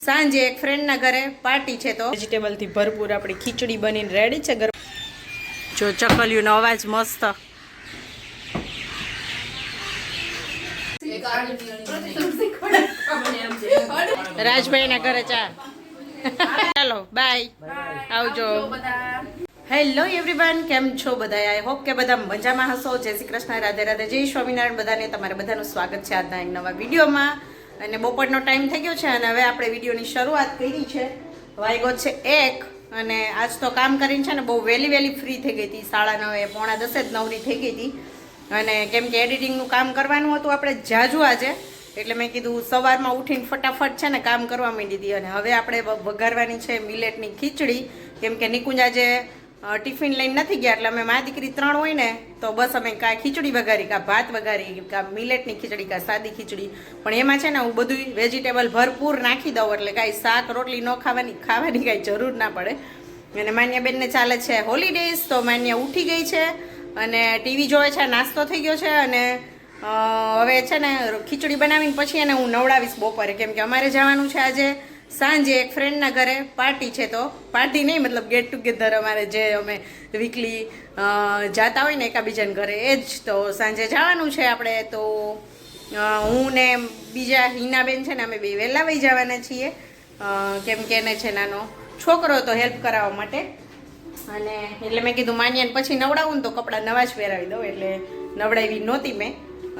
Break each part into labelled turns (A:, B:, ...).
A: સાંજે એક ફ્રેન્ડના ઘરે પાર્ટી છે તો વેજીટેબલથી ભરપૂર આપણી ખીચડી બનીને રેડી છે. જો ચકલિયુંનો અવાજ મસ્ત. રાજભાઈના ઘરે ચા. ચાલો બાય, આવજો. હેલો એવરીવન, કેમ છો બધા? આઈ હોપ કે બધા મજામાં હશો. જય શ્રી કૃષ્ણ, રાધે રાધે, જય સ્વામિનારાયણ. બધાને તમારે બધાનું સ્વાગત છે આજના એક નવા વિડીયોમાં. અને બપોરનો ટાઈમ થઈ ગયો છે અને હવે આપણે વિડીયોની શરૂઆત કરી છે. વાગ્યો છે 1 અને આજ તો કામ કરીને છે ને બહુ વહેલી ફ્રી થઈ ગઈ હતી. 9:30 પોણા 10 જ નવરી થઈ ગઈ હતી. અને કેમ કે એડિટિંગનું કામ કરવાનું હતું આપણે જાજુ આજે, એટલે મેં કીધું સવારમાં ઉઠીને ફટાફટ છે ને કામ કરવા માંડી હતી. અને હવે આપણે વઘારવાની છે મિલેટની ખીચડી. કેમ કે નિકુંજ આજે ટિફિન લઈને નથી ગયા, એટલે અમે મા દીકરી 3 હોય ને તો બસ અમે કાં ખીચડી વઘારી, કાં ભાત વઘારી, કાં મિલેટની ખીચડી, કાં સાદી ખીચડી. પણ એમાં છે ને હું બધું વેજીટેબલ ભરપૂર નાખી દઉં, એટલે કાંઈ શાક રોટલી ન ખાવાની કાંઈ જરૂર ના પડે. અને માન્યાબેનને ચાલે છે હોલિડેઝ, તો માન્યા ઉઠી ગઈ છે અને ટીવી જોવે છે. નાસ્તો થઈ ગયો છે અને હવે છે ને ખીચડી બનાવીને પછી એને હું નવડાવીશ બપોરે. કેમ કે અમારે જવાનું છે આજે સાંજે એક ફ્રેન્ડના ઘરે પાર્ટી છે. તો પાર્ટી નહીં, મતલબ ગેટ ટુગેધર, અમારે જે અમે વીકલી જાતા હોય ને એકાબીજાના ઘરે, એ જ. તો સાંજે જવાનું છે આપણે. તો હું ને બીજા હિનાબેન છે ને અમે બે વહેલા વહી જવાના છીએ. કેમ કે એને છે નાનો છોકરો તો હેલ્પ કરાવવા માટે. અને એટલે મેં કીધું માન્યાને પછી નવડાવું ને તો કપડાં નવા જ પહેરાવી દઉં, એટલે નવડાવી નહોતી મેં.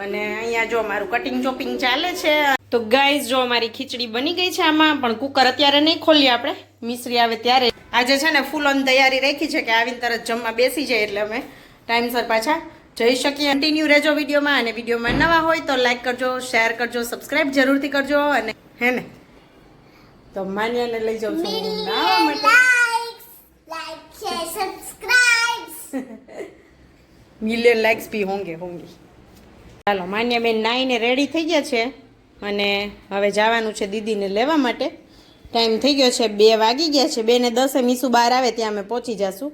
A: અને અહીંયા જો મારું કટિંગ ચોપિંગ ચાલે છે. તો ગાઈઝ જો અમારી ખીચડી બની ગઈ છે. આમાં પણ કુકર અત્યારે નહીં ખોલીએ, આપણે મિસ્ત્રી આવે ત્યારે. આજે છે ને ફૂલ ઓન તૈયારી રાખી છે કે આવીને તરત જમવા બેસી જાય, એટલે અમે ટાઈમસર પાછા જઈ શકીએ. કન્ટિન્યુ રહેજો વિડીયોમાં. અને વિડીયોમાં નવા હોય તો લાઈક કરજો, શેર કરજો, સબસ્ક્રાઈબ જરૂરથી કરજો. અને હે ને તો માન્યાને લઈ જાઉં છું નાવા માટે. મિલિયન લાઇક્સ ભી હોંગે. ચાલો, માન્યાબેન નાઈને રેડી થઈ ગયા છે અને હવે જવાનું છે દીદીને લેવા માટે. ટાઈમ થઈ ગયો છે, 2 વાગી ગયા છે. 2:10 મીસુ બહાર આવે ત્યાં અમે પહોંચી જશું.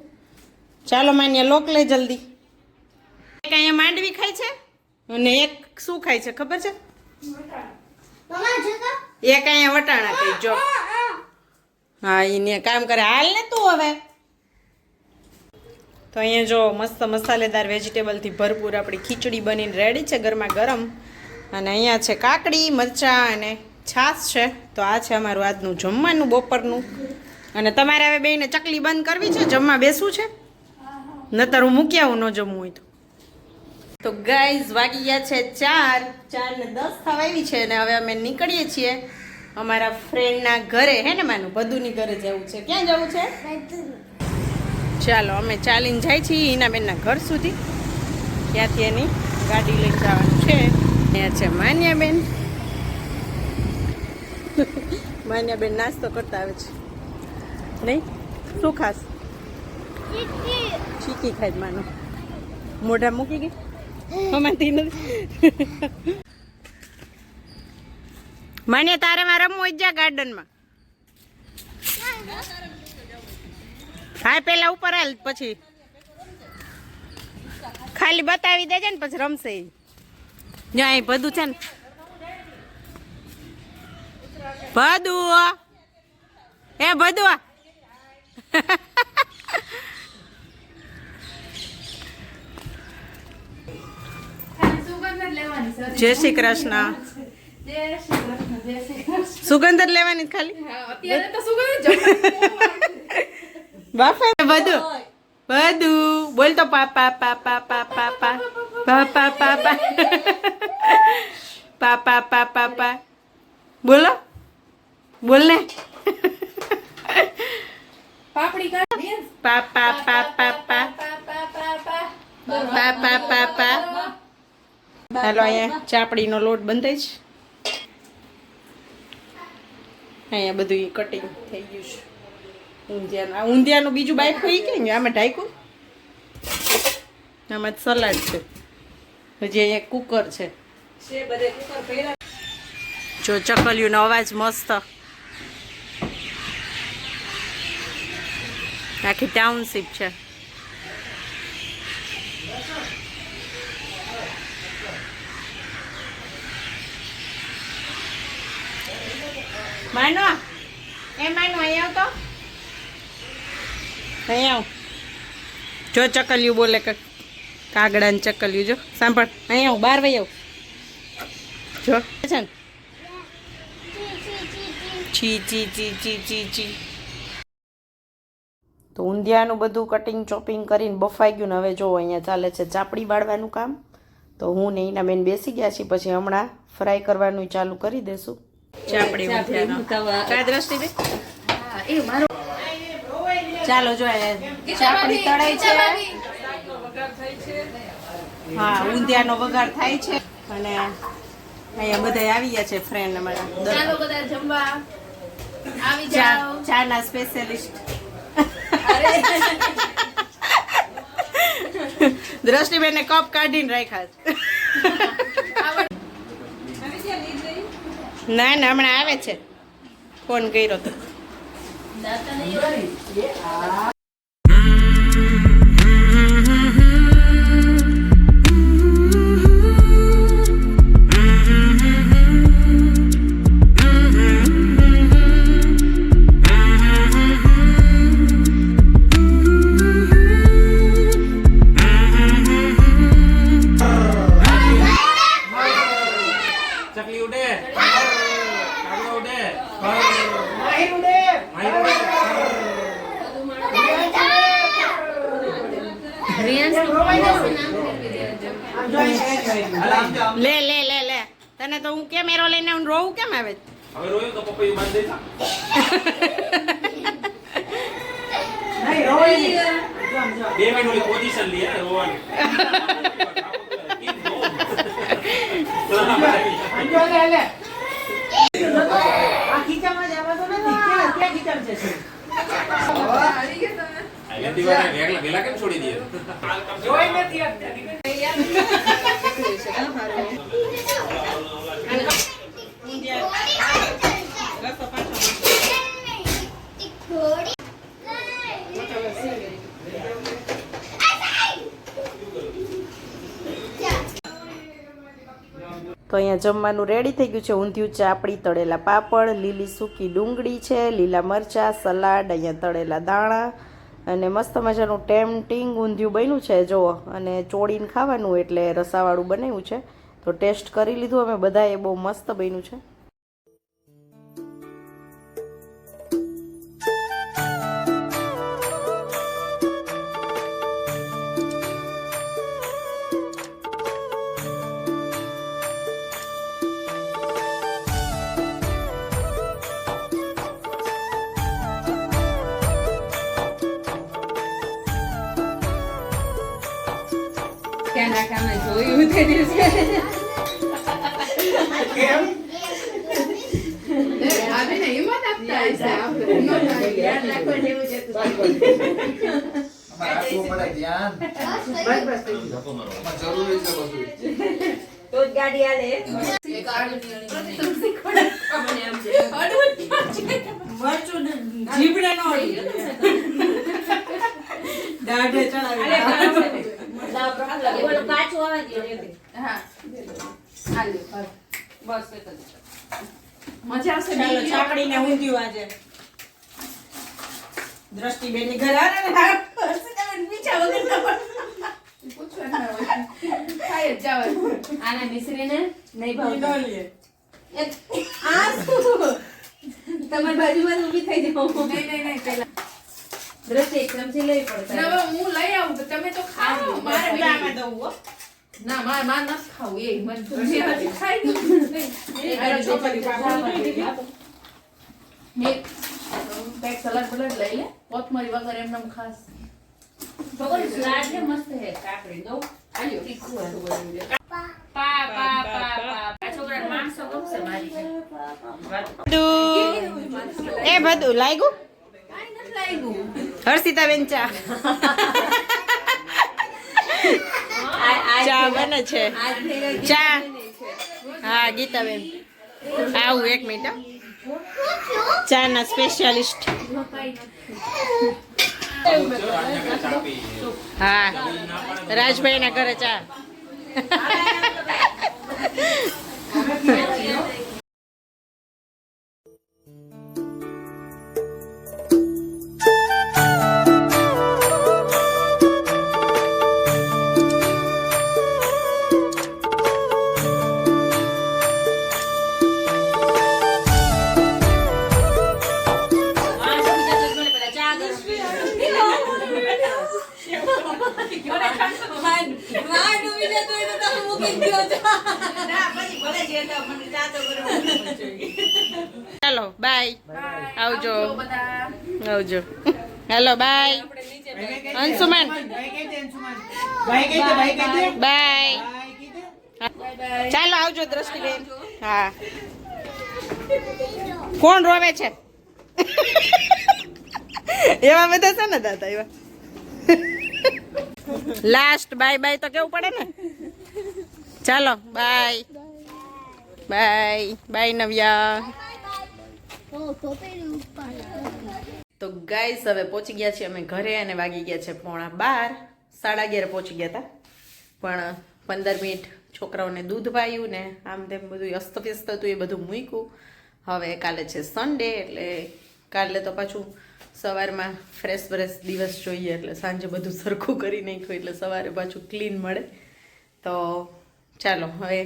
A: ચાલો માન્યા, લોક લે જલ્દી. એક અહીંયા માંડવી ખાય છે અને એક શું ખાય છે ખબર છે? એક અહીંયા વટાણા ખાય. જો હા, એને કામ કરે. હાલ ને તું હવે. તો અહીંયા જો મસ્ત મસાલેદાર વેજીટેબલથી ભરપૂર આપણી ખીચડી બનીને રેડી છે, ગરમા ગરમ. અને અહીંયા છે કાકડી, મરચાં અને છાશ છે. તો આ છે અમારું આજનું જમવાનું બપોરનું. અને તમારે હવે બેયને ચકલી બંધ કરવી છે, જમવા બેસવું છે? નતર હું મૂકી આવું ન જમવું હોય તો. ગાઈઝ વાગી ગયા છે 4:10 થવા આવી છે અને હવે અમે નીકળીએ છીએ અમારા ફ્રેન્ડના ઘરે. હે ને માનું ભદુની ઘરે જવું છે. ક્યાં જવું છે? ચાલો, અમે ચાલીને જાય છીએ હિનાબેનના ઘર સુધી. ત્યાંથી એની ગાડી લઈને જવાનું છે. અહીંયા છે માન્યાબેન. માન્યાબેન નાસ્તો કરતા આવે છે. નહીં શું ખાસ? ચીકી ખાય માનો. મોઢા મૂકી ગઈ અમારથી નથી. માન્યા, તારે માં રમવું જ જા ગાર્ડનમાં. હા, પેલા ઉપર હાલ, પછી ખાલી બતાવી દેજે ને પછી રમશે. જો અહીં ભદુ છે ને, ભદુ એ ભદુ. જય શ્રી કૃષ્ણ. સુગંધ જ લેવાની ખાલી. બાપા બધું બોલ તો. પાપા પાપા પાપા પાપા પાપા પાપા પાપા બોલો, બોલ ને. પાપા પાપા પાપા પાપા. હાલો, અહીંયા ચાપડીનો લોટ બંધાય છે. અહીંયા બધું કટિંગ થઈ ગયું છે. ઊંધિયાનું બીજું બાઈક હોય કે આમાં ઢાંક્યું. આમાં સલાડ છે. હજી અહીંયા કુકર છે. જો ચકલિયુંનો અવાજ મસ્ત. આખી ટાઉનશીપ છે. માનો એમાં અહીં આવતો અહીં આવ જો ચકલિયું બોલે કે કાગડા ને ચકલિયું જો સાંભળ અહીં આવ 12 વાગે આવ જો છે ને ચી ચી ચી ચી ચી ચી તો ઊંધિયાનું બધું કટિંગ ચોપિંગ કરીને બફાઈ ગયું ને હવે જો અહીંયા ચાલે છે ચાપડી બાળવાનું કામ તો હું ને એના બેન બેસી ગયા છીએ પછી હમણાં ફ્રાય કરવાનું ચાલુ કરી દેશું ચાપડી કા દ્રષ્ટિ બે ચાલો જો ચાપડી તળાઈ છે હા ઊંધિયાનો વઘાર થાય છે અને અહીંયા બધા આવી ગયા છે ફ્રેન્ડ અમારા
B: ચાલો બધા જમવા આવી જાઓ
A: ચાના સ્પેશિયલિસ્ટ દ્રષ્ટિબેને કપ કાઢીને રાખ્યા ના ના હમણાં આવે છે ફોન કર્યો તો લે લે લે લે તને તો હું કેમ એરો લઈને હું રોવું કેમ આવે
C: હવે રોયો તો પપૈયું બાંધી દેતા
A: નહીં રોય નહીં
C: 2 મિનિટ ઓલી પોઝિશન લે રોવાની
A: અંજો લે લે આ ખીચામાં જવા તો નથી ક્યાં ખીચામ છે
C: વેલા કેમ છોડી દે
A: જોઈ નથી તો અહીંયા જમવાનું રેડી થઈ ગયું છે ઊંધિયું ચાપડી તળેલા પાપડ લીલી સૂકી ડુંગળી છે લીલા મરચાં સલાડ અહીંયા તળેલા દાણા અને મસ્ત મજાનું ટેમ્પટિંગ ઊંધિયું બન્યું છે જુઓ અને ચોળીને ખાવાનું એટલે રસાવાળું બનાવ્યું છે તો ટેસ્ટ કરી લીધું અમે બધાએ બહુ મસ્ત બન્યું છે
B: જોયું તે દિવસે
A: કેમ
B: આને હિંમત આપતા હશે આપણે નો ધ્યાન રાખવા જેવું છે
D: અમારા આખું પડે ધ્યાન
A: બસ
D: જરૂરી છે બધું
A: તો જ ગાડી આલે મરચું જીભડે નો દાઢે ચડાવી કાચું આવે
B: હા હાલે બસ એક જ મજા આવશે
A: ચાલો ચાપડી ને ઊંધિયું આજે દ્રષ્ટિબેન ની ઘર આવે ને બીજા વગર
B: પૂછવાનું હોય ખાય જ જવાનું આને મિશ્રીને નહીં ભાવતું
A: આ શું
B: તમારી બાજુમાં ઊભી થઈ જાઓ નહીં પેલા દ્રષ્ટિ એક ચમચી લઈ પડશે હવે હું લઈ આવું તો તમે તો ખાઓ મારે
A: આમાં દઉં હો
B: ના મારે નથી ખાવું એ મને હજી ખાઈ દઉં મેં કંઈક સલાડ બલાડ લઈ લે કોથમરી વગર એમને ખાસ ભગવાન સલાડ ને મસ્ત હે કાકડી દો આલ્યો તીખું હતું બધું પા પા પા પા આ છોકરાને માણસો ગમશે મારી
A: એ બધું લાગ્યું
B: કાઈ નથી લાગ્યું
A: હર્ષિતા બેન ચા ચા બને છે ચા હા ગીતાબેન આવું એક મિનિટ ચા ના સ્પેશિયાલિસ્ટ હા રાજભાઈ ના ઘરે ચા આવજો
B: બધા
A: આવજો હેલો બાય અંશુમન બાય ચાલો આવજો દ્રષ્ટિબેન હા કોણ રોવે છે એવા બધા છે ને દાદા એવા લાસ્ટ બાય બાય તો કેવું પડે ને ચાલો બાય બાય બાય નવ્યા તો ગાઈસ હવે પહોંચી ગયા છીએ અમે ઘરે અને વાગી ગયા છે 11:30 11:30 પહોંચી ગયા હતા પણ 15 મિનિટ છોકરાઓને દૂધ પાયું ને આમ તેમ બધું અસ્તવ્યસ્ત હતું એ બધું મૂક્યું હવે કાલે છે સન્ડે એટલે કાલે તો પાછું સવારમાં ફ્રેશ દિવસ જોઈએ એટલે સાંજે બધું સરખું કરી નાખ્યું એટલે સવારે પાછું ક્લીન મળે તો ચાલો હવે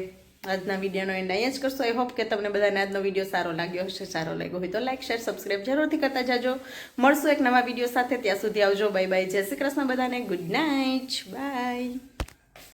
A: આજના વિડીયોનો એન્ડ અહીંયા જ કરશો આઈ હોપ કે તમને બધાને આજનો વિડીયો સારો લાગ્યો હશે સારો લાગ્યો હોય તો લાઈક શેર સબસ્ક્રાઈબ જરૂરથી કરતા જાજો મળશું એક નવા વિડીયો સાથે ત્યાં સુધી આવજો બાય બાય જય શ્રી કૃષ્ણ બધાને ગુડ નાઇટ બાય